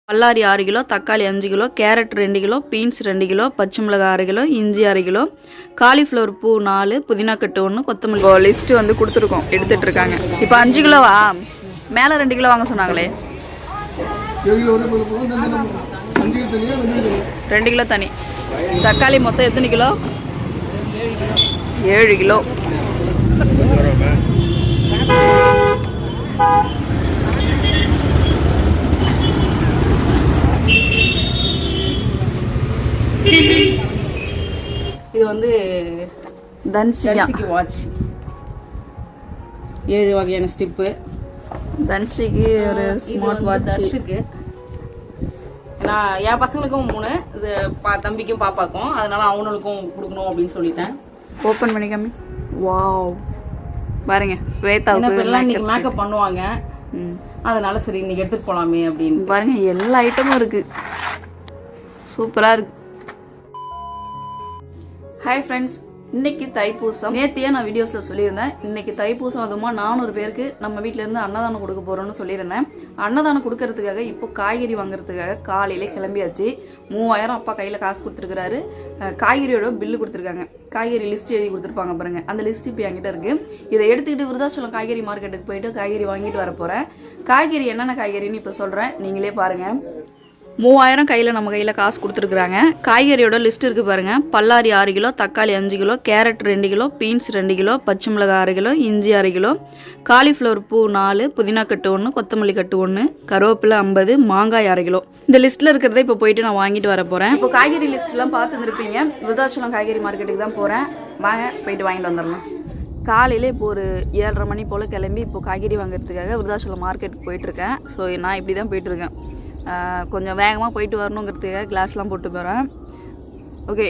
பல்லாரி 6 kilo, தக்காளி 5 kilo, carrot 2 kilo, beans 2 kilo, பச்சை மிளகாய் 1/2 கிலோ, இஞ்சி 1/2 கிலோ, காலிஃப்ளவர் பூ 4, புதினா கட்டு 1, கொத்தமல்லி லிஸ்ட்டு வந்து கொடுத்துருக்கோம், எடுத்துகிட்டு இருக்காங்க. இப்போ 5 கிலோவா? மேலே 2 கிலோ வாங்க சொன்னாங்களே. 2 கிலோ தனி. தக்காளி மொத்தம் எத்தனை கிலோ? 7 கிலோ. இது வந்து தன்சிக்கு வாட்ச், 7 வகையான ஸ்டிப்பு. தன்சிக்கு ஒரு ஸ்மார்ட் வாட்ச். தர்ஷுக்கு நான் என் பசங்களுக்கும் 3, தம்பிக்கும் பாப்பாக்கும், அதனால அவனுக்கும் கொடுக்கணும் அப்படின்னு சொல்லிட்டேன். ஓப்பன் பண்ணிக்காமி. வாவ், பாருங்க ஸ்வேதாவுக்கு இன்னைக்கு மேக்கப் பண்ணுவாங்க, அதனால சரி இன்னைக்கு எடுத்துட்டு போகலாமே அப்படின்னு. பாருங்க எல்லா ஐட்டமும் இருக்கு, சூப்பராக இருக்கு. ஹாய் ஃப்ரெண்ட்ஸ், இன்னைக்கு தைப்பூசம். நேத்தியே நான் வீடியோஸில் சொல்லியிருந்தேன், இன்னைக்கு தைப்பூசம் அதுமா 400 பேருக்கு நம்ம வீட்டிலேருந்து அன்னதானம் கொடுக்க போகிறோன்னு சொல்லியிருந்தேன். அன்னதானம் கொடுக்கறதுக்காக இப்போ காய்கறி வாங்குறதுக்காக காலையிலே கிளம்பியாச்சு. 3000 அப்பா கையில் காசு கொடுத்துருக்காரு. காய்கறியோட பில்லு கொடுத்துருக்காங்க. காய்கறி லிஸ்ட் எழுதி கொடுத்துருப்பாங்க பாருங்க, அந்த லிஸ்ட் இப்போ என்கிட்ட இருக்குது. இதை எடுத்துக்கிட்டு விருதாச்சலம் காய்கறி மார்க்கெட்டுக்கு போயிட்டு காய்கறி வாங்கிட்டு வர போகிறேன். காய்கறி என்னென்ன காய்கறின்னு இப்போ சொல்கிறேன், நீங்களே பாருங்கள். 3000 கையில் நம்ம கையில் காசு கொடுத்துருக்குறாங்க. காய்கறியோட லிஸ்ட் இருக்குது பாருங்கள். பல்லாரி 6 கிலோ, தக்காளி 5 kilo, carrot 2 kilo, beans 2 kilo, பச்சை மிளகாய் 1/2 கிலோ, இஞ்சி 1/2 கிலோ, காலிஃப்ளவர் பூ 4, புதினா கட்டு 1, கொத்தமல்லி கட்டு 1, கருவேப்பிலை 50, மாங்காய் 1/2 கிலோ. இந்த லிஸ்ட்டில் இருக்கிறத இப்போ போயிட்டு நான் வாங்கிட்டு வர போகிறேன். இப்போ காய்கறி லிஸ்ட்லாம் பார்த்துருப்பீங்க. விருதாச்சலம் காய்கறி மார்க்கெட்டுக்கு தான் போகிறேன். வாங்க போயிட்டு வாங்கிட்டு வந்துடலாம். காலையில் இப்போ ஒரு 7:30 மணி போல் கிளம்பி இப்போ காய்கறி வாங்குறதுக்காக விருதாச்சலம் மார்க்கெட்டுக்கு போயிட்டுருக்கேன். ஸோ நான் இப்படி தான் போயிட்டுருக்கேன். கொஞ்சம் வேகமாக போயிட்டு வரணுங்கிறதுக்காக கிளாஸ்லாம் போட்டு போகிறேன். ஓகே,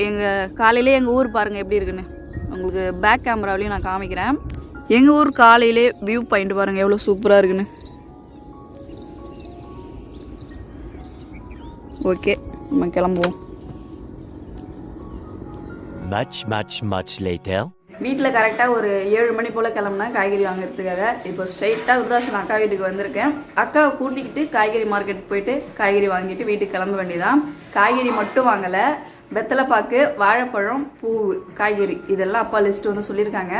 காலையிலே எங்கள் ஊர் பாருங்கள் எப்படி இருக்குன்னு. உங்களுக்கு பேக் கேமராவிலையும் நான் காமிக்கிறேன். எங்கள் ஊர் காலையிலே வியூ பாயிண்ட் பாருங்கள் எவ்வளோ சூப்பராக இருக்குன்னு. ஓகே, நம்ம கிளம்புவோம். much later. வீட்டில் கரெக்டாக ஒரு 7 மணி போல் கிளம்புனா காய்கறி வாங்குறதுக்காக இப்போ ஸ்ட்ரைட்டாக விருதாச்சலம் அக்கா வீட்டுக்கு வந்திருக்கேன். அக்காவை கூட்டிக்கிட்டு காய்கறி மார்க்கெட் போயிட்டு காய்கறி வாங்கிட்டு வீட்டுக்கு கிளம்ப வேண்டியதான். காய்கறி மட்டும் வாங்கலை, வெத்தலைப்பாக்கு, வாழைப்பழம், பூ, காய்கறி இதெல்லாம் அப்பா லிஸ்ட்டு வந்து சொல்லியிருக்காங்க.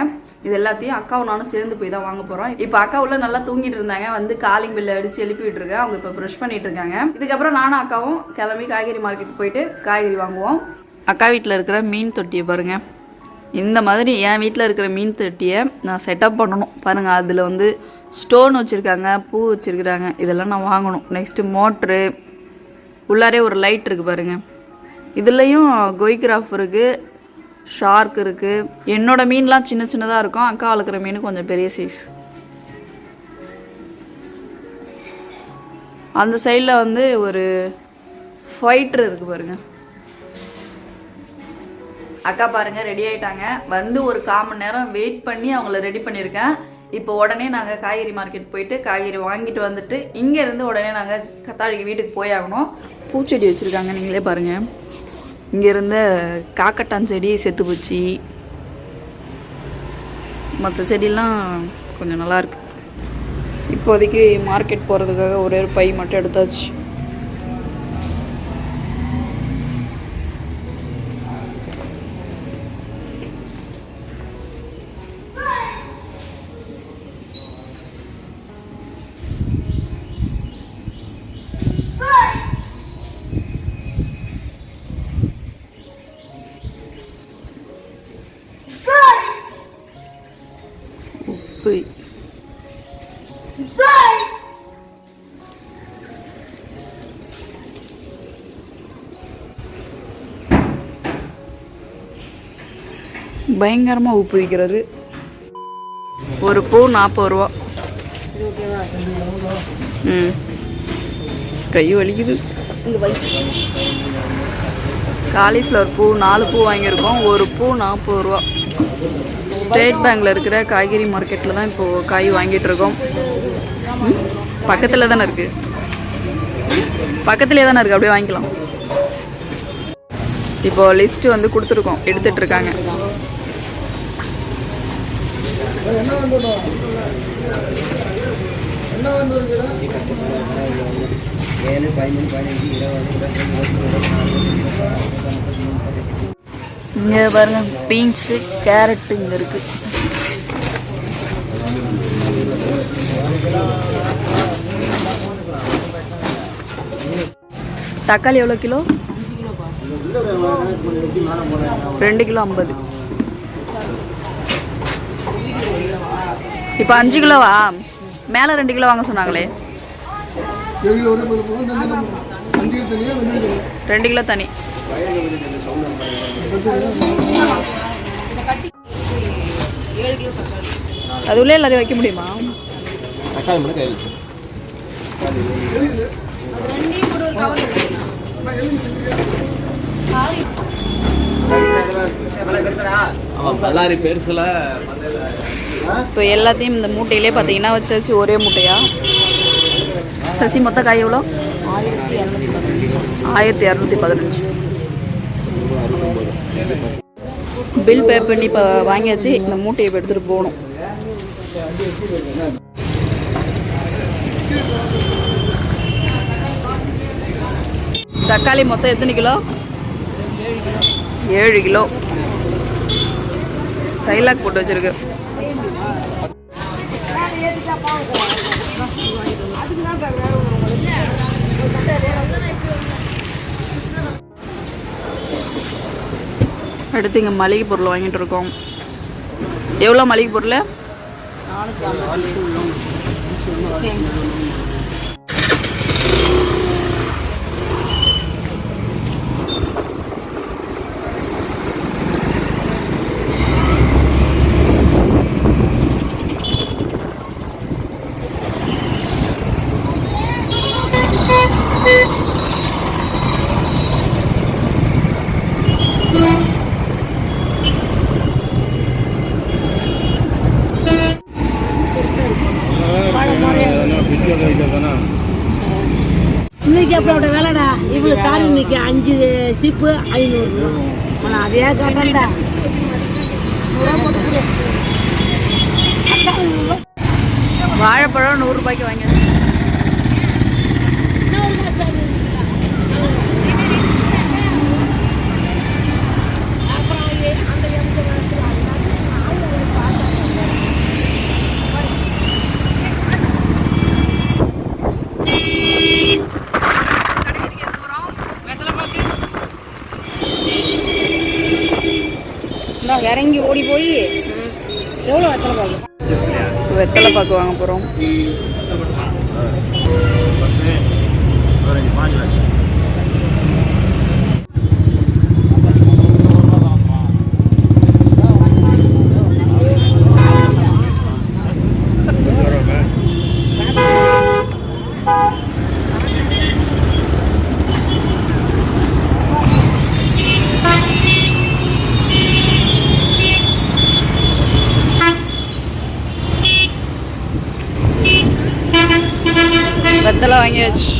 இது எல்லாத்தையும் அக்காவும் நானும் சேர்ந்து போய் தான் வாங்க போகிறோம். இப்போ அக்கா உள்ள நல்லா தூங்கிட்டு இருந்தாங்க, வந்து காலிங் பில்லை அடித்து எழுப்பி விட்டுருக்கேன். அவங்க இப்போ ப்ரஷ் பண்ணிட்டு இருக்காங்க. இதுக்கப்புறம் நானும் அக்காவும் கிளம்பி காய்கறி மார்க்கெட் போயிட்டு காய்கறி வாங்குவோம். அக்கா வீட்டில் இருக்கிற மீன் தொட்டியை பாருங்கள். இந்த மாதிரி என் வீட்டில் இருக்கிற மீன் தொட்டியை நான் செட்டப் பண்ணணும் பாருங்கள். அதில் வந்து ஸ்டோன் வச்சுருக்காங்க, பூ வச்சுருக்குறாங்க, இதெல்லாம் நான் வாங்கணும். நெக்ஸ்ட்டு மோட்ரு, உள்ளாரே ஒரு லைட் இருக்குது பாருங்கள். இதுலேயும் கொய்கிராஃப் இருக்குது, ஷார்க் இருக்குது. என்னோடய மீன்லாம் சின்ன சின்னதாக இருக்கும், அக்கா வளர்க்குற மீன் கொஞ்சம் பெரிய சைஸ். அந்த சைடில் வந்து ஒரு ஃபைட்ரு இருக்குது பாருங்கள். அக்கா பாருங்கள் ரெடி ஆகிட்டாங்க. வந்து ஒரு 1/4 மணி நேரம் வெயிட் பண்ணி அவங்கள ரெடி பண்ணியிருக்கேன். இப்போ உடனே நாங்கள் காய்கறி மார்க்கெட் போயிட்டு காய்கறி வாங்கிட்டு வந்துட்டு இங்கேருந்து உடனே நாங்கள் கத்தாழிக்கு வீட்டுக்கு போய் ஆகணும். பூச்செடி வச்சுருக்காங்க, நீங்களே பாருங்கள். இங்கே இருந்த காக்கட்டான் செடி செத்து போச்சு, மற்ற செடியெல்லாம் கொஞ்சம் நல்லாயிருக்கு. இப்போதைக்கு மார்க்கெட் போகிறதுக்காக ஒரே ஒரு பை மட்டும் எடுத்தாச்சு. பயங்கரமாக உப்பு விற்கிறாரு. ஒரு பூ 40 ரூபா. கை வலிக்குது. காலிஃப்ளவர் பூ 4 பூ வாங்கியிருக்கோம், ஒரு பூ 40 ரூபா. ஸ்டேட் பேங்கில் இருக்கிற காய்கறி மார்க்கெட்டில் தான் இப்போது காய் வாங்கிட்டு இருக்கோம். பக்கத்தில் தானே இருக்குது, பக்கத்துலேயே தானே இருக்குது, அப்படியே வாங்கிக்கலாம். இப்போது லிஸ்ட்டு வந்து கொடுத்துருக்கோம், எடுத்துகிட்ருக்காங்க. என்ன? 1 7, 13, 15, 20, 25, 26. இங்கே பாருங்க பீன்ஸு கேரட்டு இங்கே இருக்கு. தக்காளி எவ்வளோ கிலோ? 2 கிலோ 50. இப்போ 5 கிலோவா? மேலே 2 கிலோ வாங்க சொன்னாங்களே. 2 கிலோ தனி. அது உள்ளே எல்லாரையும் வைக்க முடியுமா? தக்காளி மட்டும் கை வச்சு பல்லாரி பெருசுல. இப்போ எல்லாத்தையும் இந்த மூட்டையிலே பார்த்தீங்கன்னா வச்சாச்சு, ஒரே மூட்டையா. சசி மொத்த காய் எவ்வளோ? 1215. பில் பே பண்ணி இப்போ வாங்கியாச்சு. இந்த மூட்டையை இப்போ எடுத்துகிட்டு போகணும். தக்காளி மொத்தம் எத்தனை கிலோ? 7 கிலோ. சைலாக் போட்டு வச்சிருக்கு. அடுத்து இங்கே மளிகை பொருள் வாங்கிட்டு இருக்கோம். எவ்வளோ மளிகை பொருள்? 450. இன்னைக்கு அப்படி வேலைடா. இவ்வளோ காரி இன்னைக்கு 5 சீப்பு 500 ரூபா. ஆனால் அதே காட்டண்டா. வாழைப்பழம் 100 ரூபாய்க்கு வாங்கியாச்சு. இறங்கி ஓடி போய் எவ்வளோ வெத்தலை பாக்கு? வெத்தலை பாக்கு வாங்க போகிறோம். வெத்தலை வாங்கியாச்சு.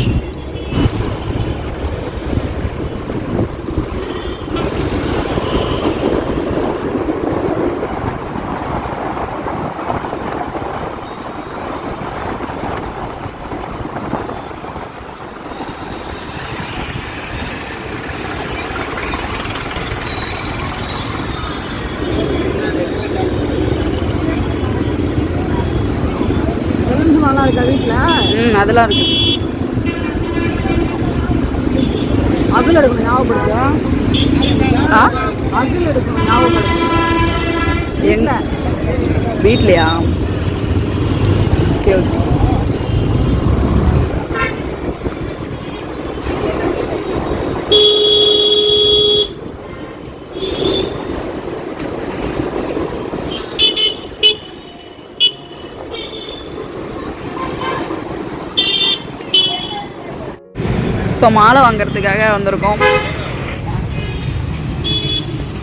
நல்லா இருக்கா வீட்டில்? அதெல்லாம் இருக்கு. அகில் எடுக்கணும் ஞாபகப்படுத்த. அகில் எடுக்கணும் ஞாபகப்படுத்த. எங்க வீட்லையா? Okay okay. இப்போ மாலை வாங்கிறதுக்காக வந்திருக்கோம்.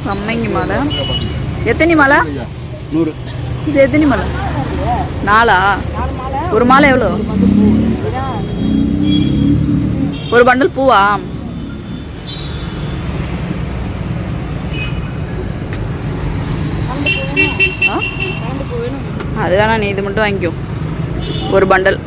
சம்மங்கி மாலை. எத்தனை மாலை? 100. எத்தனை மாலை? 4. ஒரு மாலை எவ்வளோ? ஒரு பண்டல் பூவா? அது வேணா, நீ இது மட்டும் வாங்கிக்கோ. ஒரு பண்டல்.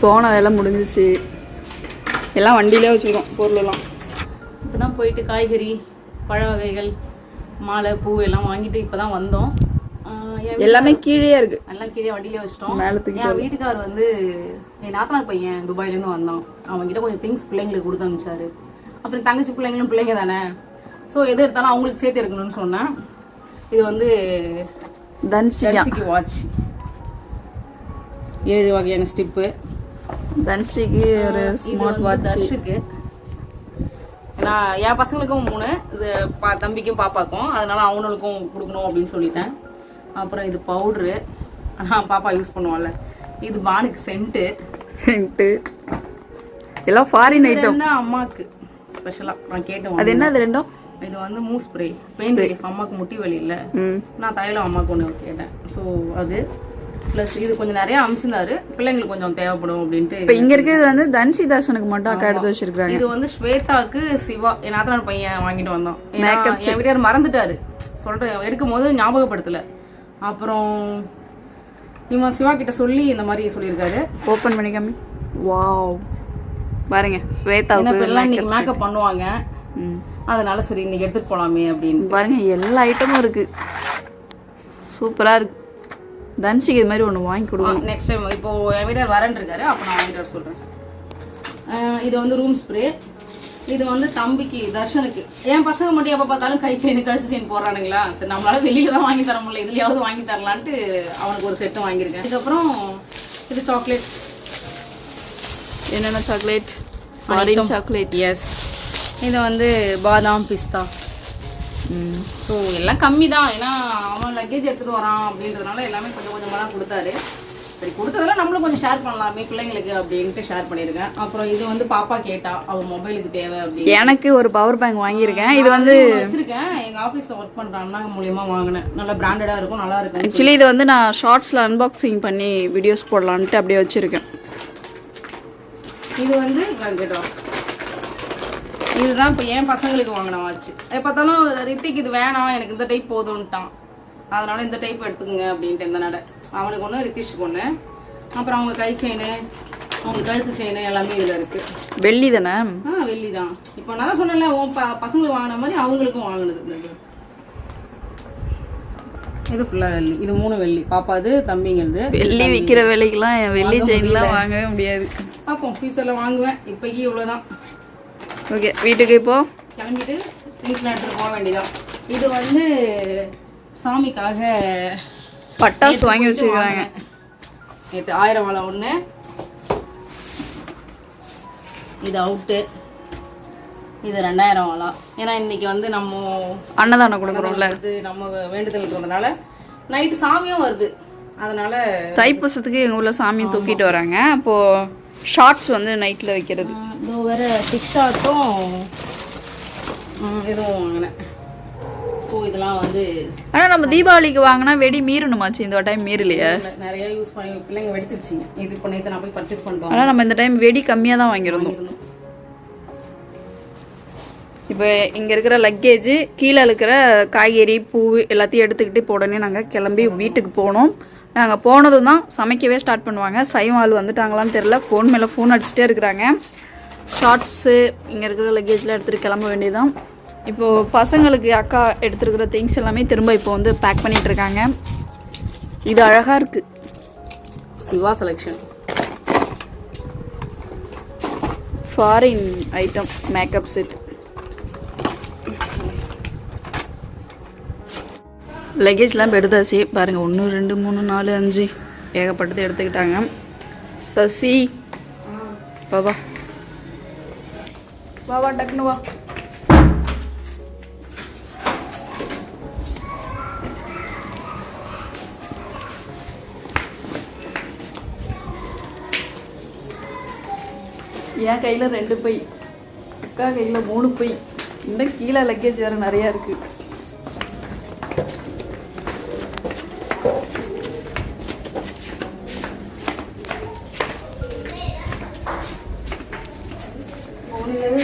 போன வேலை முடிஞ்சிச்சு. எல்லாம் வண்டியிலே வச்சுருக்கோம் பொருளெல்லாம். இப்போ தான் போயிட்டு காய்கறி பழ வகைகள் மாலை பூ எல்லாம் வாங்கிட்டு இப்போ தான் வந்தோம். எல்லாமே கீழே இருக்கு. எல்லாம் கீழே வண்டியிலே வச்சிட்டோம். என் வீட்டுக்கார் வந்து என் நாத்தனார் பையன் துபாயிலேருந்து வந்தான். அவங்ககிட்ட கொஞ்சம் திங்ஸ் பிள்ளைங்களுக்கு கொடுத்து அனுப்பிச்சாரு. அப்புறம் தங்கச்சி பிள்ளைங்களும் பிள்ளைங்க தானே, ஸோ எது எடுத்தாலும் அவங்களுக்கு சேர்த்து எடுக்கணும்னு சொன்னேன். இது வந்து தன்சிக்கு வாட்ச் 7 வகையான ஸ்டிப்பு. தன்சிக்கு ஒரு ஸ்மார்ட் வாட்ச். தர்ஷுக்கு நான் என் பசங்களுக்கும் 3, தம்பிக்கும் பாப்பாக்கும், அதனால அவங்களுக்கும் கொடுக்கணும் அப்படின்னு சொல்லிட்டேன். அப்புறம் இது பவுட்ரு, ஆனால் பாப்பா யூஸ் பண்ணுவாள்ல. இது பானுக்கு சென்ட்டு எல்லாம் ஃபாரின் ஐட்டம். அம்மாவுக்கு ஸ்பெஷலாக நான் கேட்டேன். அது என்ன அது ரெண்டும்? இது வந்து மூஸ் ஸ்ப்ரே, பெயின் ரிலீஃப். அம்மாவுக்கு முட்டி வலி இல்லை, நான் தைலம் அம்மாவுக்கு ஒன்று கேட்டேன். ஸோ அது ப்ளஸ் இது கொஞ்சம் நிறைய அமிச்சிருந்தாரு, பிள்ளைங்களுக்கு கொஞ்சம் தேவைப்படும் அப்படின்ட்டு. இப்போ இங்கே இருக்கிறது வந்து தன்சி தர்ஷனுக்கு மட்டும் அக்கா எடுத்து வச்சிருக்காங்க. இது வந்து ஸ்வேதாவுக்கு சிவா என் நாத்தனார் பையன் வாங்கிட்டு வந்தான். என் வீட்டார் மறந்துட்டாரு, சொல்கிறேன் எடுக்கும் போது ஞாபகப்படுத்தலை. அப்புறம் இவன் சிவா கிட்ட சொல்லி இந்த மாதிரி சொல்லியிருக்காரு. ஓப்பன் பண்ணிக்காம வாவ் பாருங்க. ஸ்வேதாவுக்கு இன்னைக்கு மேக்கப் பண்ணுவாங்க, அதனால சரி இன்னைக்கு எடுத்துட்டு போலாமே அப்படின்னு பாருங்க. எல்லா ஐட்டமும் இருக்கு, சூப்பரா இருக்கு. தன்சிக்கு இது மாதிரி ஒன்று வாங்கி கொடுங்க நெக்ஸ்ட் டைம். இப்போ என் வீட்டார் வரேன் இருக்காரு, அப்போ நான் வாங்கிட்டு வர சொல்றேன். இது வந்து ரூம் ஸ்ப்ரே. இது வந்து தம்பிக்கு தர்ஷனுக்கு. என் பசங்க மட்டும் எப்போ பார்த்தாலும் கை செயின் கழுத்து செயின் போடுறானுங்களா, சரி நம்மளால வெளியில தான் வாங்கி தர முடியல, இதுலயாவது வாங்கி தரலான்ட்டு அவனுக்கு ஒரு செட்டு வாங்கியிருக்கேன். அதுக்கப்புறம் இது சாக்லேட்ஸ். என்னென்ன சாக்லேட்? Orange chocolate. எஸ். இது வந்து பாதாம் பிஸ்தா. ஸோ எல்லாம் கம்மி தான், ஏன்னா அவன் லக்கேஜ் எடுத்துகிட்டு வரான் அப்படின்றதுனால எல்லாமே கொஞ்சம் கொஞ்சமாக தான் கொடுத்தாரு. சரி கொடுத்ததெல்லாம் நம்மளும் கொஞ்சம் ஷேர் பண்ணலாமே பிள்ளைங்களுக்கு அப்படின்ட்டு ஷேர் பண்ணியிருக்கேன். அப்புறம் இது வந்து பாப்பா கேட்டா அவன் மொபைலுக்கு தேவை அப்படின்னு எனக்கு ஒரு பவர் பேங்க் வாங்கியிருக்கேன். இது வந்து வச்சிருக்கேன், எங்கள் ஆஃபீஸில் ஒர்க் பண்ணுற அண்ணா மூலியமாக வாங்கினேன். நல்லா பிராண்டடாக இருக்கும், நல்லா இருக்கும். ஆக்சுவலி இது வந்து நான் ஷார்ட்ஸில் அன்பாக்சிங் பண்ணி வீடியோஸ் போடலான்ட்டு அப்படியே வச்சுருக்கேன். இது வந்து கேட்டோம், இதுதான் இப்போ என் பசங்களுக்கு வாங்கின வாட்ச். பார்த்தாலும் ரித்திக் இது வேணாம் எனக்கு இந்த டைப் போதும்ட்டான், அதனால இந்த டைப் எடுத்துக்கோங்க அப்படின்ட்டு. இந்த நடை அவனுக்கு ஒன்று ரித்திஷுக்கு ஒன்று. அப்புறம் அவங்க கை செயின், அவங்க கழுத்து செயின் எல்லாமே இதில் இருக்குது. வெள்ளி தானே? வெள்ளி தான். இப்போ நான் தான் சொன்னேன்ல உன் பசங்களுக்கு வாங்கின மாதிரி அவங்களுக்கும் வாங்கினது. இது ஃபுல்லாக வெள்ளி. இது 3 வெள்ளி. பாப்பா இது தம்பிங்கிறது. வெள்ளி விற்கிற விலைக்கெல்லாம் வெள்ளி செயின்லாம் வாங்கவே முடியாது. பார்ப்போம் ஃபியூச்சரில் வாங்குவேன், இப்போக்கி இவ்வளோதான். ஓகே, வீட்டுக்கு இப்போ கிளம்பிட்டு திங்ஸ்லாம் எடுத்துகிட்டு போக வேண்டியதான். இது வந்து சாமிக்காக பட்டாசு வாங்கி வச்சுருக்காங்க. நேற்று 1000 வாழை ஒன்று, இது அவுட்டு. இது 2000 வாழா. ஏன்னா இன்னைக்கு வந்து நம்ம அன்னதானம் கொடுக்குறோம்ல, அது நம்ம வேண்டுதல் தோன்றதுனால நைட்டு சாமியும் வருது, அதனால தைப்பூசத்துக்கு எங்கள் ஊரில் சாமியும் தூக்கிட்டு வராங்க. அப்போது ஷார்ட்ஸ் வந்து நைட்டில் வைக்கிறது. இதோ வேறு டிக் ஷார்ட்ஸும் இதுவும் வாங்கினேன். ஸோ இதெல்லாம் வந்து ஆனால் நம்ம தீபாவளிக்கு வாங்கினா வெடி மீறணுமாச்சு, இந்த டைம் மீறலையே. நிறைய யூஸ் பண்ணி பிள்ளைங்க வெடிச்சிருச்சிங்க. இது இப்போ நேற்று நான் போய் பர்ச்சேஸ் பண்ணுறோம். ஆனால் நம்ம இந்த டைம் வெடி கம்மியாக தான் வாங்கியிருந்தோம். இப்போ இங்கே இருக்கிற லக்கேஜு, கீழே இருக்கிற காய்கறி பூ எல்லாத்தையும் எடுத்துக்கிட்டு இப்போ உடனே நாங்கள் கிளம்பி வீட்டுக்கு போனோம். நாங்கள் போனதும் தான் சமைக்கவே ஸ்டார்ட் பண்ணுவாங்க. சைவாள் வந்துட்டாங்களான்னு தெரில, ஃபோன் மேலே ஃபோன் அடிச்சுட்டே இருக்கிறாங்க. ஷார்ட்ஸு இங்கே இருக்கிற லக்கேஜில் எடுத்துகிட்டு கிளம்ப வேண்டியதுதான். இப்போது பசங்களுக்கு அக்கா எடுத்துருக்கிற திங்ஸ் எல்லாமே திரும்ப இப்போ வந்து பேக் பண்ணிகிட்ருக்காங்க. இது அழகாக இருக்குது, Siva selection. Foreign item makeup set. லக்கேஜ்லாம் எடுத்தாச்சு பாருங்கள். 1 2 3 4 5 ஏகப்பட்டது எடுத்துக்கிட்டாங்க. சசி பாபா பாபா டக்குனு வா. என் கையில் 2 பை, அக்கா கையில் 3 பை. இன்னும் கீழே லக்கேஜ் வேறு நிறையா இருக்குது.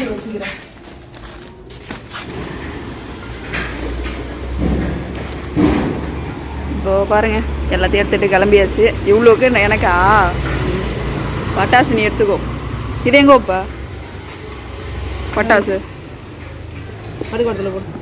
வச்சுக்கிறேன். இப்போ பாருங்கள் எல்லாத்தையும் எடுத்துகிட்டு கிளம்பியாச்சு. இவ்வளோக்கு எனக்கா பட்டாசு நீ எடுத்துக்கோ. இது எங்க வைப்ப பட்டாசு? படுக்கோட்டத்தில் போட்டு